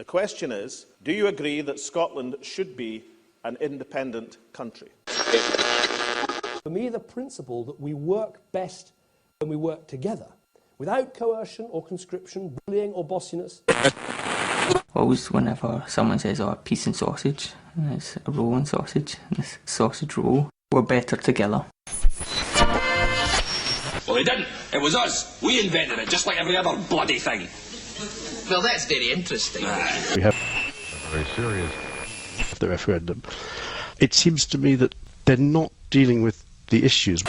question is, do you agree that Scotland should be an independent country? For me, the principle that we work best when we work together, without coercion or conscription, bullying or bossiness. Always whenever someone says, oh, peace and sausage, and it's a roll and sausage, and this sausage roll, we're better together. Well, they didn't. It was us. We invented it, just like every other bloody thing. Well, that's very interesting. We have very serious the referendum. It seems to me that they're not dealing with the issues.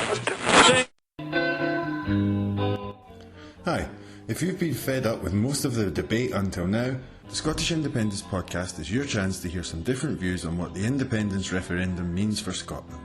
Hi, if you've been fed up with most of the debate until now, the Scottish Independence Podcast is your chance to hear some different views on what the independence referendum means for Scotland.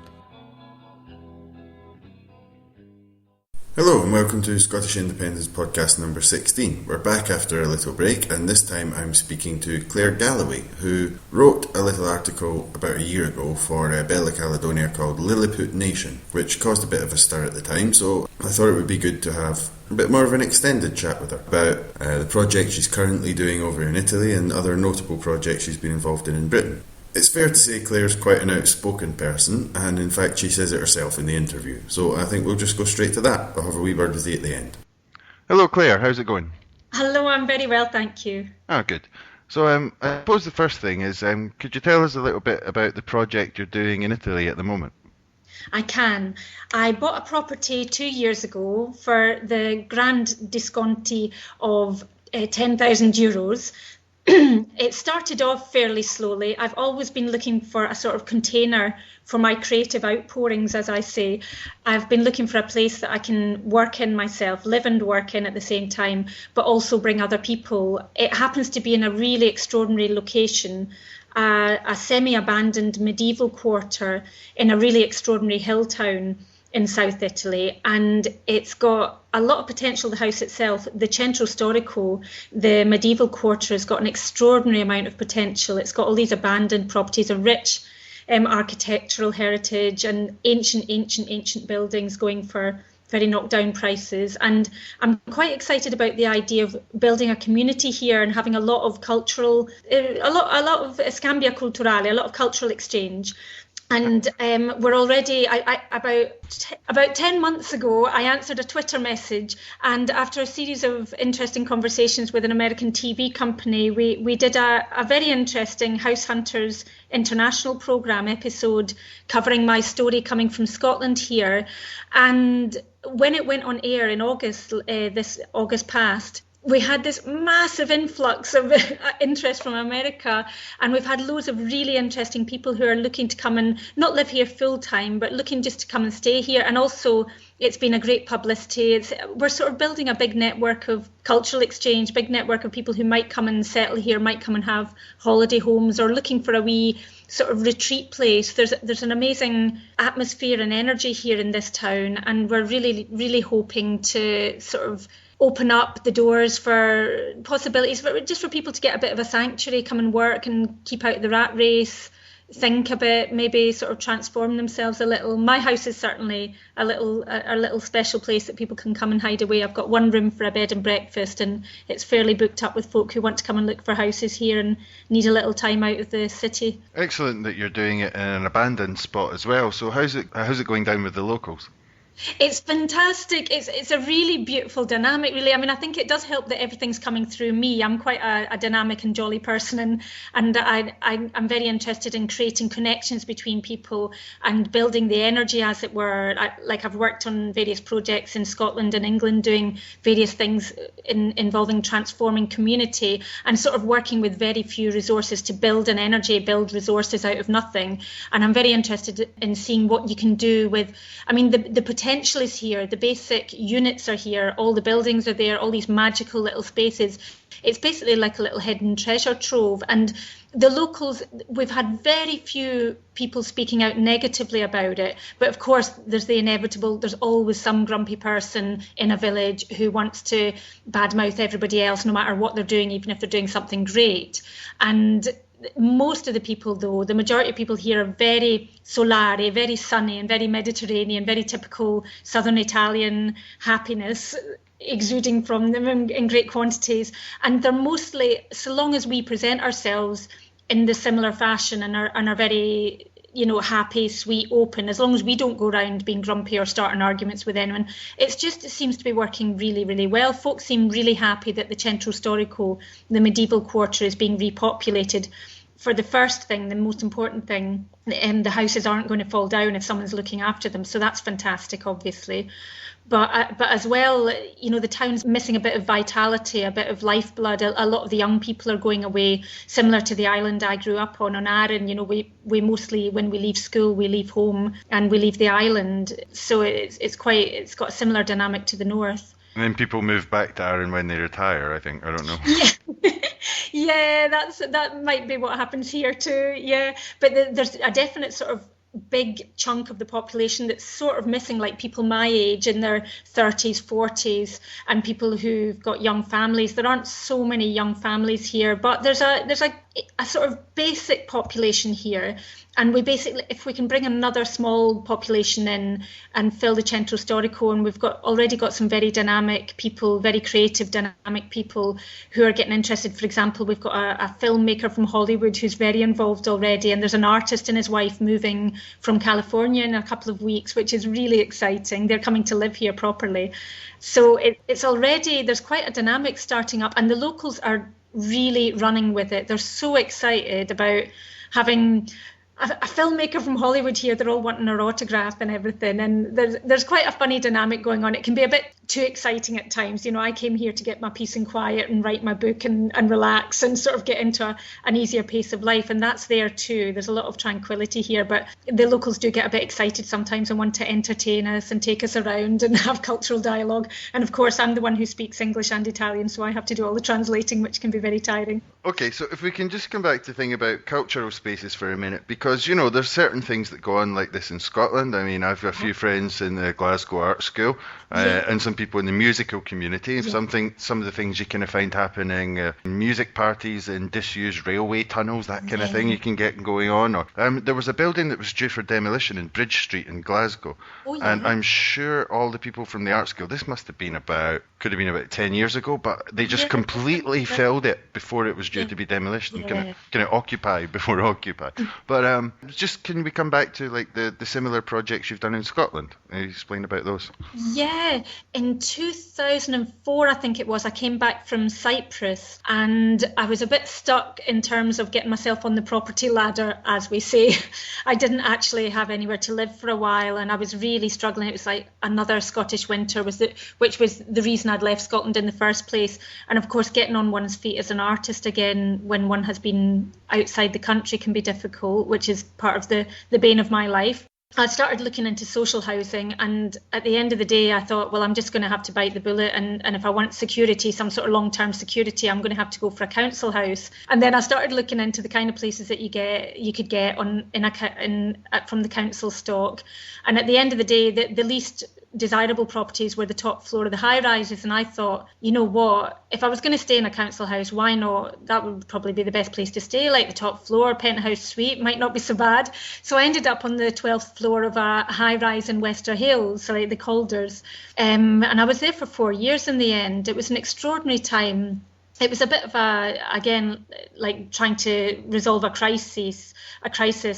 Hello and welcome to Scottish Independence Podcast number 16. We're back after a little break, and this time I'm speaking to Clare Galloway, who wrote a little article about a year ago for Bella Caledonia called Lilliput Nation, which caused a bit of a stir at the time, so I thought it would be good to have a bit more of an extended chat with her about the project she's currently doing over in Italy and other notable projects she's been involved in Britain. It's fair to say Clare's quite an outspoken person, and in fact she says it herself in the interview, so I think we'll just go straight to that. I'll have a wee word with you at the end. Hello Clare, how's it going? Hello, I'm very well, thank you. Oh, good. So I suppose the first thing is, could you tell us a little bit about the project you're doing in Italy at the moment? I can. I bought a property 2 years ago for the grand disconti of €10,000. It started off fairly slowly. I've always been looking for a sort of container for my creative outpourings, as I say. I've been looking for a place that I can work in myself, live and work in at the same time, but also bring other people. It happens to be in a really extraordinary location, a semi-abandoned medieval quarter in a really extraordinary hill town in South Italy, and it's got a lot of potential. The house itself, the Centro Storico, the medieval quarter, has got an extraordinary amount of potential. It's got all these abandoned properties, a rich architectural heritage, and ancient buildings going for very knocked down prices. And I'm quite excited about the idea of building a community here and having a lot of cultural, a lot of scambia culturale, a lot of cultural exchange. And we're already, about 10 months ago, I answered a Twitter message, and after a series of interesting conversations with an American TV company, we did a very interesting House Hunters International programme episode covering my story coming from Scotland here. And when it went on air in August, this August past, we had this massive influx of interest from America, and we've had loads of really interesting people who are looking to come and not live here full time, but looking just to come and stay here. And also, it's been a great publicity. We're sort of building a big network of cultural exchange, big network of people who might come and settle here, might come and have holiday homes, or looking for a wee sort of retreat place. There's an amazing atmosphere and energy here in this town, and we're really, really hoping to sort of open up the doors for possibilities just for people to get a bit of a sanctuary, come and work and keep out the rat race, think a bit, maybe sort of transform themselves a little. My house is certainly a little special place that people can come and hide away. I've got one room for a bed and breakfast, and it's fairly booked up with folk who want to come and look for houses here and need a little time out of the city. Excellent that you're doing it in an abandoned spot as well. So how's it going down with the locals? It's fantastic. It's a really beautiful dynamic, really. I mean, I think it does help that everything's coming through me. I'm quite a dynamic and jolly person, and I'm very interested in creating connections between people and building the energy, as it were. I've worked on various projects in Scotland and England doing various things involving transforming community and sort of working with very few resources to build an energy, build resources out of nothing. And I'm very interested in seeing what you can do with, I mean, the potential is here, the basic units are here, all the buildings are there, all these magical little spaces. It's basically like a little hidden treasure trove. And the locals, we've had very few people speaking out negatively about it. But of course, there's the inevitable, there's always some grumpy person in a village who wants to badmouth everybody else, no matter what they're doing, even if they're doing something great. And most of the people, though, the majority of people here are very solare, very sunny and very Mediterranean, very typical southern Italian happiness. exuding from them in great quantities. And they're mostly, so long as we present ourselves in the similar fashion and are very, happy, sweet, open, as long as we don't go around being grumpy or starting arguments with anyone, it seems to be working really, really well. Folks seem really happy that the Centro Storico, the medieval quarter, is being repopulated. For the first thing, the most important thing, the houses aren't going to fall down if someone's looking after them. So that's fantastic, obviously. But as well, the town's missing a bit of vitality, a bit of lifeblood. A lot of the young people are going away, similar to the island I grew up on Arran. We mostly, when we leave school, we leave home and we leave the island. So it's got a similar dynamic to the north. And then people move back to Arran when they retire, I think. I don't know. Yeah. Yeah, that might be what happens here too. Yeah, but there's a definite sort of big chunk of the population that's sort of missing, like people my age in their 30s, 40s, and people who've got young families. There aren't so many young families here, but there's a sort of basic population here. And we basically, if we can bring another small population in and fill the Centro Storico, and we've already got some very dynamic people, very creative, dynamic people who are getting interested. For example, we've got a filmmaker from Hollywood who's very involved already, and there's an artist and his wife moving from California in a couple of weeks, which is really exciting. They're coming to live here properly. So it's already, there's quite a dynamic starting up, and the locals are really running with it. They're so excited about having a filmmaker from Hollywood here. They're all wanting her autograph and everything, and there's quite a funny dynamic going on. It can be a bit too exciting at times. I came here to get my peace and quiet and write my book and relax and sort of get into an easier pace of life, and that's there too. There's a lot of tranquility here, but the locals do get a bit excited sometimes and want to entertain us and take us around and have cultural dialogue. And of course, I'm the one who speaks English and Italian, so I have to do all the translating, which can be very tiring. Okay, so if we can just come back to the thing about cultural spaces for a minute, because, there's certain things that go on like this in Scotland. I mean, I've got a few friends in the Glasgow Art School and some people in the musical community. Some of the things you kind of find happening, music parties in disused railway tunnels, that kind of thing you can get going on. Or there was a building that was due for demolition in Bridge Street in Glasgow. And I'm sure all the people from the art school, this must have been could have been about 10 years ago, but they just completely filled it before it was due to be demolished and kind of occupy before occupy. But just can we come back to like the similar projects you've done in Scotland? Can you explain about those? Yeah, in 2004, I think it was, I came back from Cyprus and I was a bit stuck in terms of getting myself on the property ladder, as we say. I didn't actually have anywhere to live for a while and I was really struggling. It was like another Scottish winter, which was the reason I'd left Scotland in the first place. And of course, getting on one's feet as an artist again when one has been outside the country can be difficult, which is part of the bane of my life. I started looking into social housing, and at the end of the day I thought, well, I'm just going to have to bite the bullet, and if I want security, some sort of long-term security, I'm going to have to go for a council house. And then I started looking into the kind of places that you could get from the council stock, and at the end of the day the least desirable properties were the top floor of the high rises. And I thought, you know what, if I was going to stay in a council house, why not? That would probably be the best place to stay, like the top floor, penthouse suite, might not be so bad. So I ended up on the 12th floor of a high rise in Wester Hills, so like the Calders, and I was there for 4 years in the end. It was an extraordinary time. It was a bit of again, like trying to resolve a crisis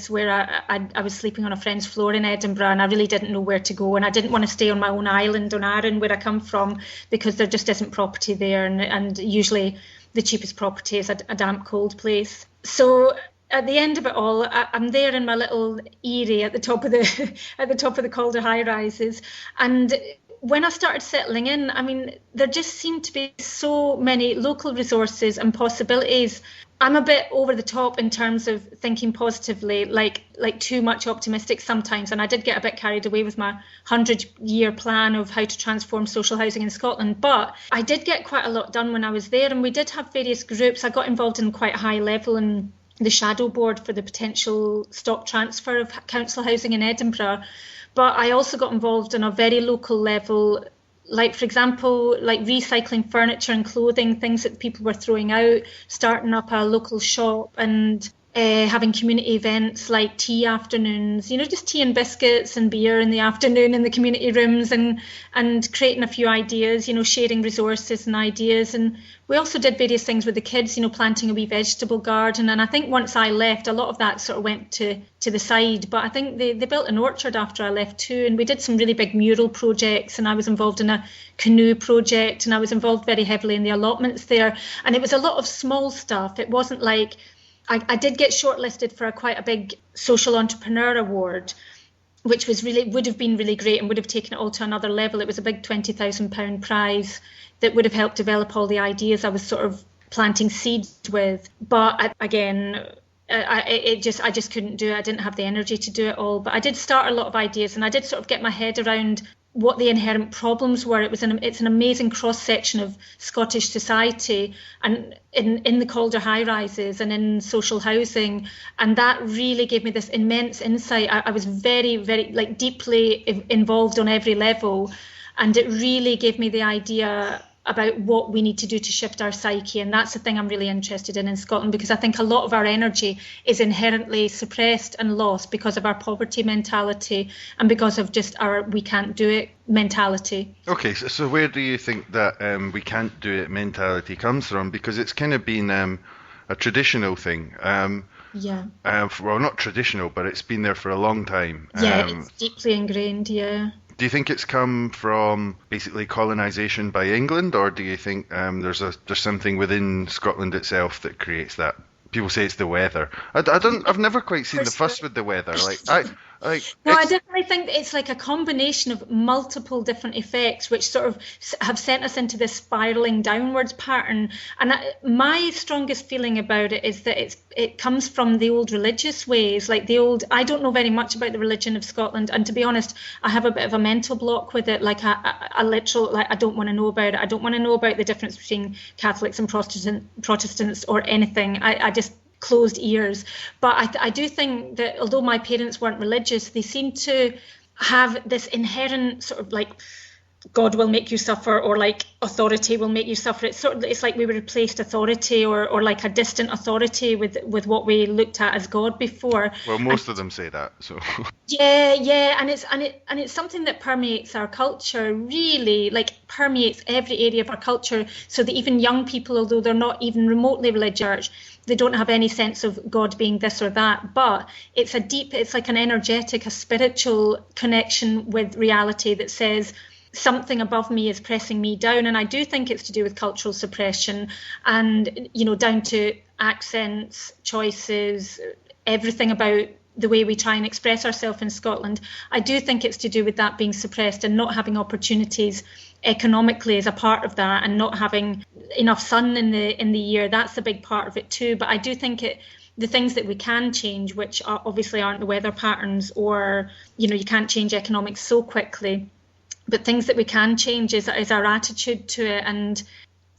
where I was sleeping on a friend's floor in Edinburgh and I really didn't know where to go, and I didn't want to stay on my own island on Arran where I come from, because there just isn't property there, and usually the cheapest property is a damp, cold place. So at the end of it all, I'm there in my little eyrie at the top of the Calder high rises, and when I started settling in, I mean, there just seemed to be so many local resources and possibilities. I'm a bit over the top in terms of thinking positively, like too much optimistic sometimes. And I did get a bit carried away with my 100-year plan of how to transform social housing in Scotland. But I did get quite a lot done when I was there. And we did have various groups. I got involved in quite a high level in the shadow board for the potential stock transfer of council housing in Edinburgh. But I also got involved on a very local level, like, for example, like recycling furniture and clothing, things that people were throwing out, starting up a local shop. And having community events like tea afternoons, just tea and biscuits and beer in the afternoon in the community rooms, and creating a few ideas, sharing resources and ideas. And we also did various things with the kids, planting a wee vegetable garden. And I think once I left, a lot of that sort of went to the side. But I think they built an orchard after I left too. And we did some really big mural projects, and I was involved in a canoe project, and I was involved very heavily in the allotments there. And it was a lot of small stuff. It wasn't like, I did get shortlisted for quite a big social entrepreneur award, which would have been really great and would have taken it all to another level. It was a big £20,000 prize that would have helped develop all the ideas I was sort of planting seeds with. But I just couldn't do it. I didn't have the energy to do it all. But I did start a lot of ideas, and I did sort of get my head around what the inherent problems were. It's an amazing cross-section of Scottish society, and in the Calder high-rises and in social housing, and that really gave me this immense insight. I was very, very deeply involved on every level, and it really gave me the idea about what we need to do to shift our psyche. And that's the thing I'm really interested in Scotland, because I think a lot of our energy is inherently suppressed and lost because of our poverty mentality and because of just our we can't do it mentality. Okay, so where do you think that we can't do it mentality comes from? Because it's kind of been a traditional thing. Well, not traditional, but it's been there for a long time. It's deeply ingrained, yeah. Do you think it's come from basically colonisation by England, or do you think there's something within Scotland itself that creates that? People say it's the weather. I've never quite seen the fuss with the weather. I definitely think it's like a combination of multiple different effects which sort of have sent us into this spiralling downwards pattern. And my strongest feeling about it is that it comes from the old religious ways, I don't know very much about the religion of Scotland, and to be honest, I have a bit of a mental block with it. I don't want to know about it. I don't want to know about the difference between Catholics and Protestants or anything. I just closed ears. But I do think that although my parents weren't religious, they seem to have this inherent sort of God will make you suffer, or authority will make you suffer. It's like we replaced authority or like a distant authority with what we looked at as God before. Well, most of them say that. So yeah, and it's something that permeates our culture, really, permeates every area of our culture, so that even young people, although they're not even remotely religious, they don't have any sense of God being this or that. But it's like an energetic, a spiritual connection with reality that says something above me is pressing me down. And I do think it's to do with cultural suppression and, down to accents, choices, everything about the way we try and express ourselves in Scotland. I do think it's to do with that being suppressed and not having opportunities economically as a part of that, and not having enough sun in the year. That's a big part of it too. But I do think the things that we can change, which obviously aren't the weather patterns, or you can't change economics so quickly, but things that we can change is our attitude to it. And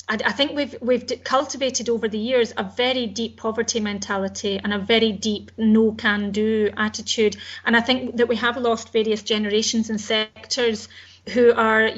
I think we've cultivated over the years a very deep poverty mentality and a very deep no can do attitude. And I think that we have lost various generations and sectors who are,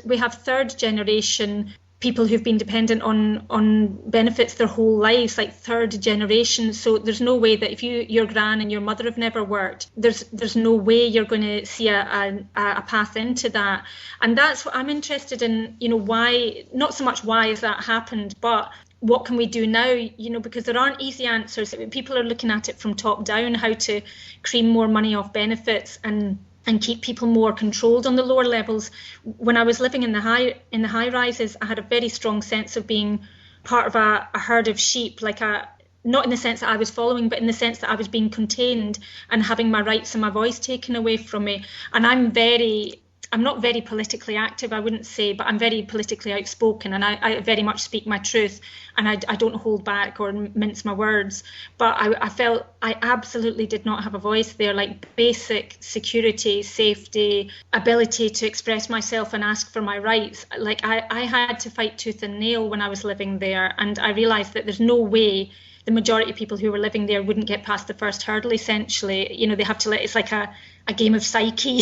we have third generation people who've been dependent on benefits their whole lives, like third generation. So there's no way that if your gran and your mother have never worked, there's no way you're going to see a path into that. And that's what I'm interested in, why, not so much why has that happened, but what can we do now? Because there aren't easy answers. People are looking at it from top down, how to cream more money off benefits and keep people more controlled on the lower levels. When I was living in the high rises, I had a very strong sense of being part of a herd of sheep, not in the sense that I was following, but in the sense that I was being contained and having my rights and my voice taken away from me. And I'm not very politically active, I wouldn't say, but I'm very politically outspoken, and I very much speak my truth, and I don't hold back or mince my words. But I felt I absolutely did not have a voice there, like basic security, safety, ability to express myself and ask for my rights. I had to fight tooth and nail when I was living there, and I realised that there's no way the majority of people who were living there wouldn't get past the first hurdle, essentially. They have to it's like a game of psyche,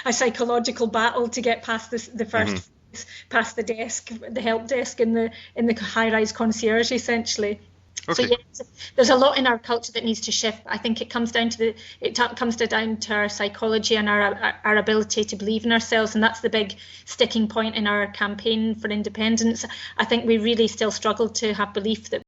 a psychological battle to get past the first, past the desk, the help desk in the high-rise concierge, essentially. Okay. So yes, there's a lot in our culture that needs to shift. I think it comes down to our psychology and our ability to believe in ourselves, and that's the big sticking point in our campaign for independence. I think we really still struggle to have belief that